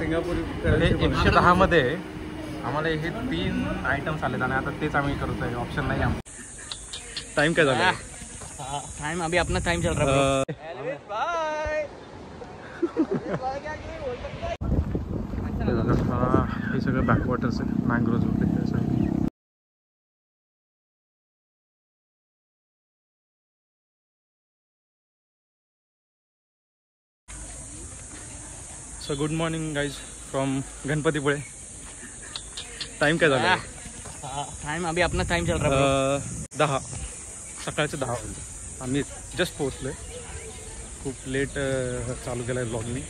110 मध्ये आम्हाला हे 3 आयटम्स आलेत आणि आता तेच आम्ही करतोय, ऑप्शन नाही आमचा. टाइम काय झाला? टाइम अभी अपना टाइम चल रहा है. हे सगळं बॅकवॉटर्स आहे, मँग्रोव्ज वगैरे. So good morning guys from Ganpatipule. Time काय झाला? टाइम अभी अपना टाइम चल रहा है. 10 सकाळचे 10 वाजले. आम्ही जस्ट पोहोचलो आहे. खूप लेट चालू केलं आहे ब्लॉगनी.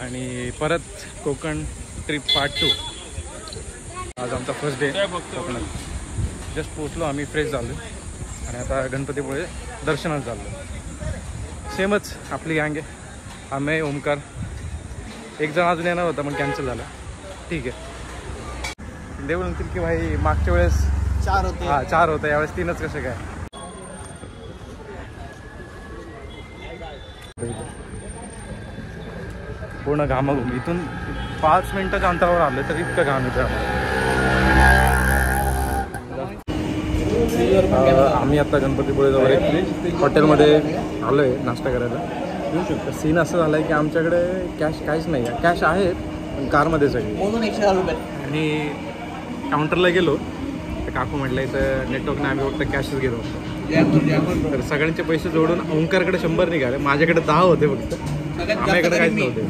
आणि परत कोकण ट्रिप पार्ट 2. आज आमचा फर्स्ट डे कोकणात. जस्ट पोहोचलो आम्ही, फ्रेश झालो आणि आता गणपतीपुळे दर्शनात चाललो. सेमच आपली गँग आहे. आम्ही ओमकार, एक जण अजून येणार होता पण कॅन्सल झाला. ठीक आहे. देव म्हणतील की भाई मागच्या वेळेस 4 होते. हां 4 होतं, यावेळेस 3च कसे काय? पूर्ण घामाघूम. इथून 5 मिनिटाच्या अंतरावर आलं तर इतकं घाम येतं आम्हाला. आम्ही आता गणपतीपुळे जवळ एक हॉटेलमध्ये आलो आहे नाश्ता करायला. सीन असं झालं आहे की आमच्याकडे कॅश काहीच नाही आहे. कॅश आहेत पण कारमध्ये सगळे. 110 रुपये. आणि काउंटरला गेलो तर काकू म्हटलं इथं नेटवर्क नाही, आम्ही फक्त कॅशच घेतो. तर सगळ्यांचे पैसे जोडून ओंकारकडे 100 निघाले, माझ्याकडे 10 होते फक्त. आम्हाकडे काहीच नव्हते.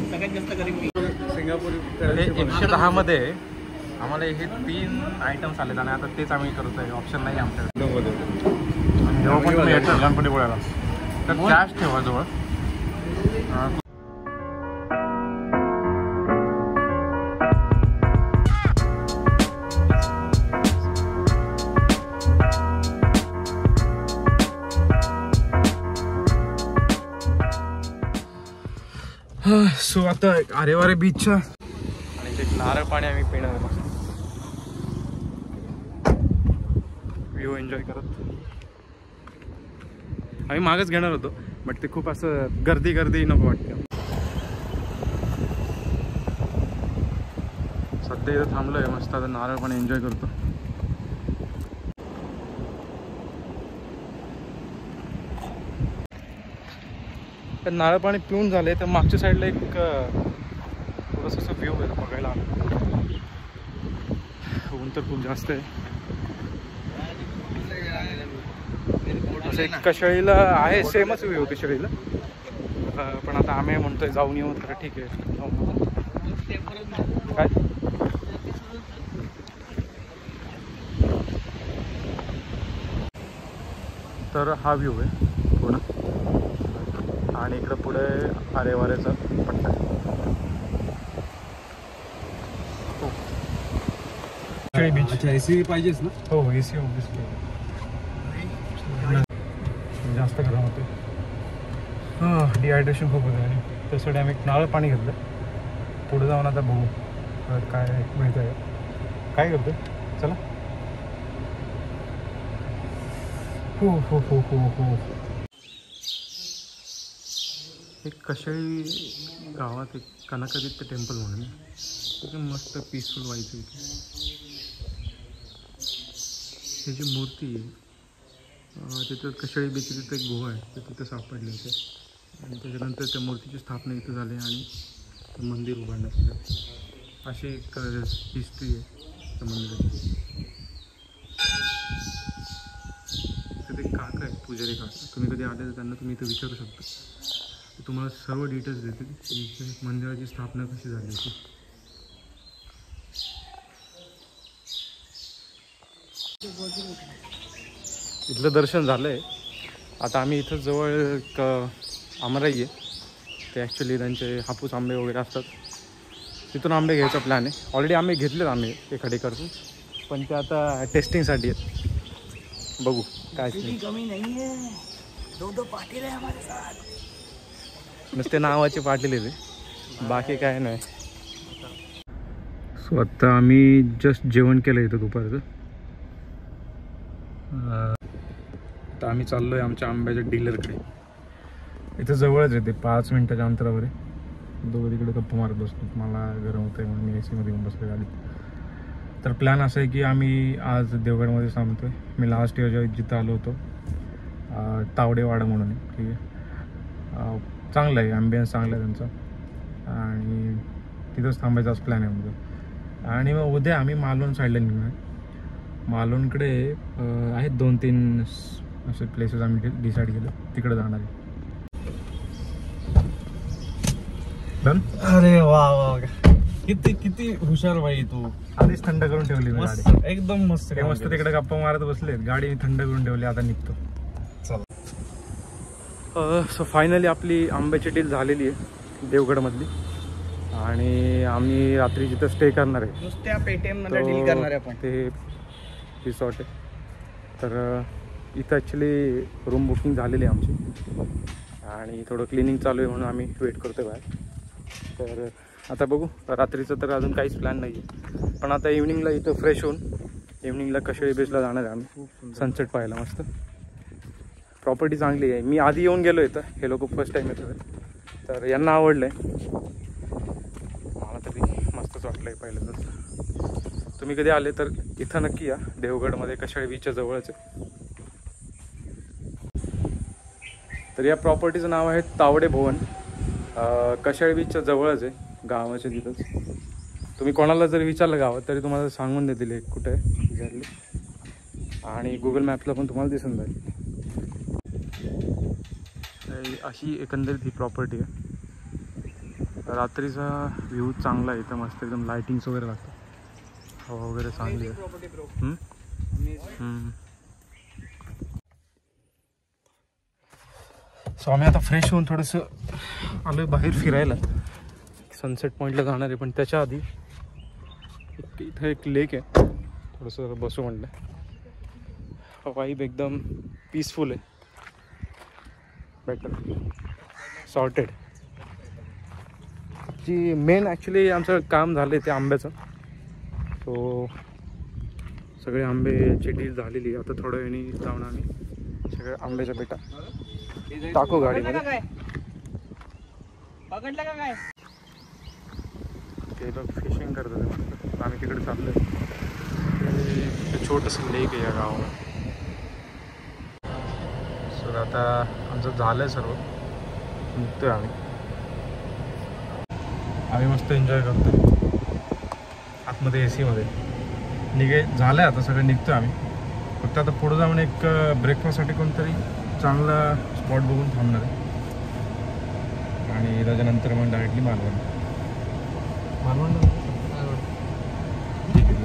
सिंगापूर 110 मध्ये आम्हाला हे 3 आयटम्स आलेत आणि आता तेच आम्ही करतोय, ऑप्शन नाही आमच्याकडे. जेव्हा पण तुम्ही येतो गणपतीपुळ्याला तर कॅश ठेवा जवळ. सो आता आरेवारे बीचच्या आणि ते नारळ पाणी आम्ही पिणार आहे. व्ह्यू एन्जॉय करत. आम्ही मागच घेणार होतो बट ते खूप असं गर्दी नको वाटते. सध्या इथं थांबलोय मस्त. आता नारळ पाणी एन्जॉय करतो. तर नारळ पाणी पिऊन झाले तर मागच्या साईडला एक थोडंसं असं व्ह्यू आहे बघायला आलं. ऊन तर खूप जास्त आहे. असं एक कशाळीला आहे, सेमच व्ह्यू कशाळीला. पण आता आम्ही म्हणतोय जाऊन येऊ तर ठीक आहे. काय तर हा व्ह्यू आहे थोडा. आणि इकडं पुढे आरेवाऱ्याचा पट्टा. बीच. अच्छा एसी पाहिजेच ना? हो एसी ऑब्विसली. जास्त गरम होते. डिहायड्रेशन खूप होतं आणि त्यासाठी आम्ही एक नारळ पाणी घेतलं. पुढे जाऊन आता बघू काय मिळतं आहे. काय करतो चला. हो हो हो हो हो. एक कशाळी गावात एक कनकादित्य टेम्पल म्हणून एकदम मस्त पीसफुल व्हायचं. इथे ही जी मूर्ती आहे तिथं कशाळी बीच तिथं एक गुहा आहे तर तिथं सापडले होते. आणि त्याच्यानंतर त्या मूर्तीची स्थापना इथं झाली आणि ते मंदिर उभारण्यात आलं. अशी एक हिस्ट्री आहे त्या मंदिराची. तिथे एक काका आहेत, पुजारी काका. तुम्ही कधी आले तर त्यांना तुम्ही इथं विचारू शकता. तुम्हाला सर्व डिटेल्स देतील की मंदिराची स्थापना कशी झाली होती. इथलं दर्शन झालं आहे. आता आम्ही इथं जवळ एक आमराई आहे. ते ॲक्च्युली त्यांचे हापूस आंबे वगैरे असतात. तिथून आंबे घ्यायचा प्लॅन आहे. ऑलरेडी आंबे घेतलेत आम्ही एका ठिकाणून, पण ते आता टेस्टिंगसाठी आहेत. बघू काय. कमी नाही आहे. 2 पाटील आहे हमारे साथ. नुसते नावाचे पाटील आहे ते, बाकी काय नाही. सो आता आम्ही जस्ट जेवण केलं इथं दुपारचं. आता आम्ही चाललो आहे आमच्या आंब्याच्या डीलरकडे. इथं जवळच आहे ते, 5 मिनिटाच्या अंतरावर आहे. दोघं तिकडे गप्पा मारत बसलो. मला गरम होतं आहे म्हणून मी AC मध्ये येऊन बसलो गाडीत. तर प्लॅन असा आहे की आम्ही आज देवगडमध्ये थांबतो आहे. मी लास्ट इयर जिथं आलो होतो तावडेवाडा म्हणून, ठीक आहे. चांगलं आहे, ॲम्बियन्स चांगला आहे त्यांचा आणि तिथंच थांबायचाच प्लॅन आहे आमचा. आणि मग उद्या आम्ही मालवण साईडला निघणार. मालवणकडे आहेत 2-3 असे प्लेसेस आम्ही डिसाईड केलं, तिकडे जाणार आहे. डन. अरे वा वा, किती किती हुशार बाई तू. आधीच थंड करून ठेवली मी मस्त, गाडी. एकदम मस्त. ते मस्त तिकडे गप्पा मारत बसले, गाडी थंड करून ठेवली, आता निघतो. सो फायनली आपली आंब्याची डील झालेली आहे देवगडमधली आणि आम्ही रात्री जिथं स्टे करणार आहे नुसत्या पेटीएम मध्ये डील करणार आहे आपण. ते रिसॉर्ट आहे. तर इथं ॲक्च्युली रूम बुकिंग झालेली आहे आमची आणि थोडं क्लिनिंग चालू आहे म्हणून आम्ही वेट करतो बाहेर. तर आता बघू, रात्रीचं तर अजून काहीच प्लॅन नाही आहे, पण आता इव्हनिंगला इथं फ्रेश होऊन इव्हनिंगला कशेळी बीचला जाणार आहे आम्ही सनसेट पाहायला. मस्त प्रॉपर्टी चांगली आहे. मी आधी येऊन गेलो इथं, हे लोक फर्स्ट टाईम येतात तर यांना आवडलं आहे. मला तरी मस्तच वाटलं आहे पहिलं. तर तुम्ही कधी आले तर इथं नक्की या, देवगडमध्ये कशाळी बीचच्या जवळच आहे. तर या प्रॉपर्टीचं नाव आहे तावडे भवन. कशाळी बीचच्या जवळच आहे, गावाच्या तिथंच. तुम्ही कोणाला जर विचारलं गावात तरी तुम्हाला सांगून देतील एक कुठे आहे विचारले, आणि गुगल मॅपला पण तुम्हाला दिसून जाईल. अशी एकंदरीत ही प्रॉपर्टी आहे. रात्रीचा व्ह्यू चांगला आहे इथं, मस्त एकदम लायटिंग्स वगैरे लागतात, हवा वगैरे चांगली आहे. सो आम्ही आता फ्रेश होऊन थोडंसं आलो बाहेर फिरायला, सनसेट पॉईंटला जाणार आहे. पण त्याच्या आधी इथं एक लेक आहे, थोडंसं बसू म्हटलं. वाईब एकदम पीसफुल आहे, बेटर सॉर्टेड. जी मेन ॲक्च्युली आमचं काम झालं आहे ते आंब्याचं. सो सगळे आंब्याची डील झालेली. आता थोड्या वेळाने जाऊन आम्ही सगळे आंब्याच्या बेटा टाकू गाडीमध्ये. पकडलं का काय? ते लोक फिशिंग करतात मस्त. आम्ही तिकडे चाललो आहे. ते छोटंसं लेक आहे या गावाला. सो आता आमचं झालं आहे सर्व, निघतो आहे आम्ही मस्त एन्जॉय करतो आतमध्ये AC मध्ये. झालं आहे आता सगळं, निघतो आम्ही. फक्त आता पुढं जाऊन एक ब्रेकफास्टसाठी कोणतरी चांगला स्पॉट बघून थांबणार आहे आणि त्याच्यानंतर मग डायरेक्टली मालवण. ठीक आहे.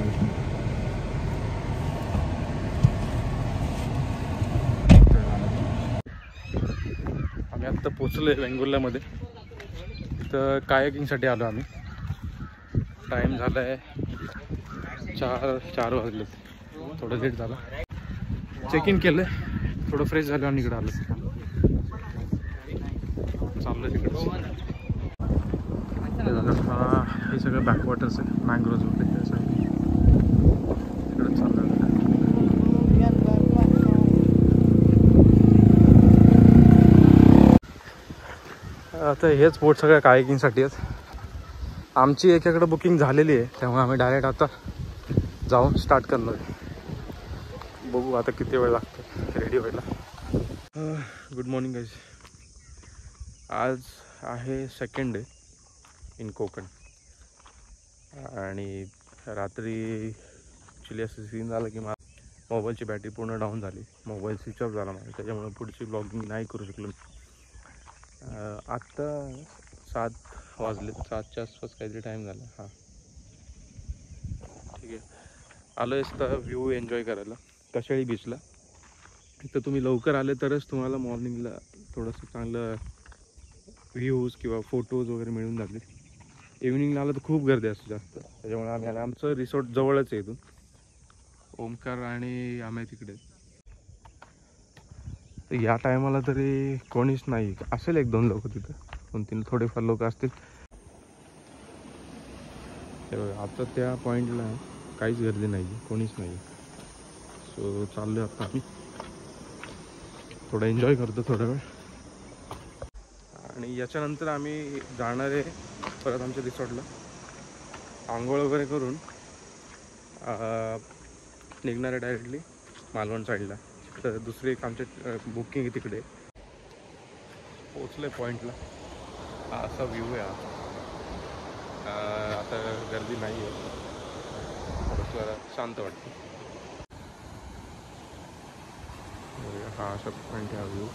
आम्ही आत्ता पोचलो आहे वेंगुर्ल्यामध्ये. इथं कायाकिंगसाठी आलो आम्ही. टाईम झाला आहे 4 वाजले, थोडं लेट झालं. चेक इन केलं, थोडं फ्रेश झालं आणि इकडं आलं. चाललं तिकडं. हे सगळं बॅकवॉटर्स आहे, मँग्रोव्ज वगैरे त्यासाठी तिकडं चाललं. आता हेच बोट सगळ्या कायकिंगसाठी आहेत. आमची एकाकडे बुकिंग झालेली आहे, त्यामुळे आम्ही डायरेक्ट आता जाऊन स्टार्ट करणार आहे. बघू आता किती वेळ लागतो रेडी व्हायला. Good morning guys. आज आहे सेकंड डे इन कोकण आणि रात्री ॲक्च्युली असं सीन झालं की मोबाईलची बॅटरी पूर्ण डाऊन झाली. मोबाईल स्विच ऑफ झाला माझा, त्याच्यामुळे पुढची ब्लॉगिंग नाही करू शकलो. आत्ता 7 वाजले, 7च्या आसपास काहीतरी टाईम झाला. हां ठीक आहे. आलो आहे तर व्ह्यू एन्जॉय करायला कशाळी बीचला. तर तुम्ही लवकर आले तरच तुम्हाला मॉर्निंगला थोडंसं चांगलं व्ह्यूज किंवा फोटोज वगैरे मिळून जातील. इव्हिनिंगला आलं तर खूप गर्दी असते जास्त, त्याच्यामुळे आम्ही आलं. आमचं रिसॉर्ट जवळच आहे इथून, ओमकार आणि आम्ही तिकडे. तर या टायमाला तरी कोणीच नाही, असेल 1-2 लोक तिथं, 2-3 थोडेफार लोक असतील. ते बघा आता त्या पॉईंटला काहीच गर्दी नाही, कोणीच नाही. सो चाललो आता आम्ही, थोडं एन्जॉय करतो थोडा वेळ आणि याच्यानंतर आम्ही जाणार आहे परत आमच्या रिसॉर्टला आंघोळ वगैरे करून निघणार आहे डायरेक्टली मालवण साईडला. तर दुसरी एक आमच्या बुकिंग आहे तिकडे. पोचलं आहे पॉईंटला. हा असा व्ह्यू आहे. आता गर्दी नाही आहे, जरा शांत वाटतं. हा असा पॉईंट आहे व्ह्यू.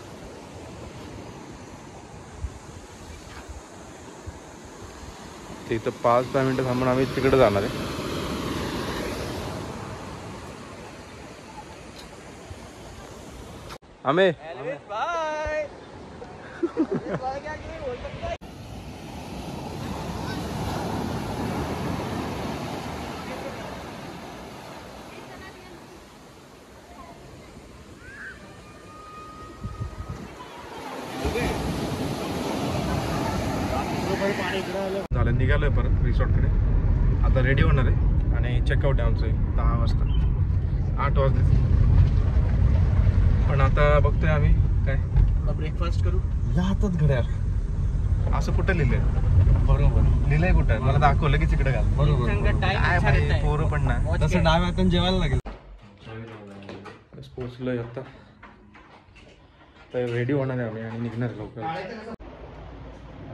ते इथं 5-10 मिनटं थांबून आम्ही तिकडे जाणार आहे. आम्ही झालं, निघालोय परत रिसॉर्टकडे. आता रेडी होणार आहे आणि चेकआउट आहे आमचं 10 वाजता. 8 वाजले पण आता बघतोय आम्ही काय ब्रेकफास्ट करू. या हातात घड्याळ असं कुठं लिहिलंय? बरोबर लिहिलंय कुठं? मला दाखवलं की तिकडे घाल. बरोबर काय पोरं पण ना तसं डाव्या हाताने जेवायला लागेल. पोचलोय आता, तर रेडी होणार आहे आम्ही आणि निघणार लवकर.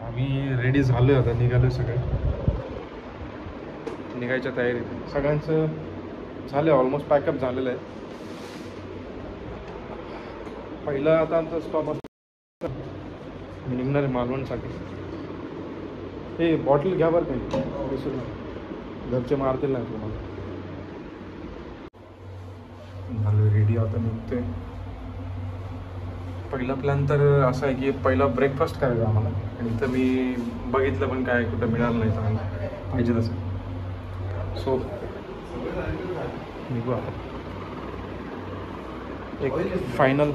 आम्ही रेडी झालोय, आता निघालोय. सगळे निघायच्या तयारीत. सगळ्यांचं झालं ऑलमोस्ट पॅकअप झालेलं आहे. पहिला आता आमचा स्टॉप असतो, मी निघणार आहे मालवणसाठी. हे बॉटल घ्या बरं काही विसरू, घरचे मारतील नाही तुम्हाला. झालं रेडी, आता निघतोय. पहिला प्लॅन तर असा आहे की पहिला ब्रेकफास्ट करायचा आम्हाला. आणि इथं मी बघितलं पण काय कुठं मिळालं नाही चांगलं पाहिजे तसं. सो निघू आपण. एक फायनल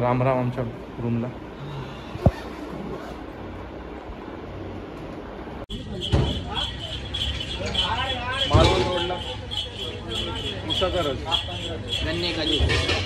राम राम आमच्या रूमला. मालवण रोडला उसाचा रस. गन्ने का ज्यूस.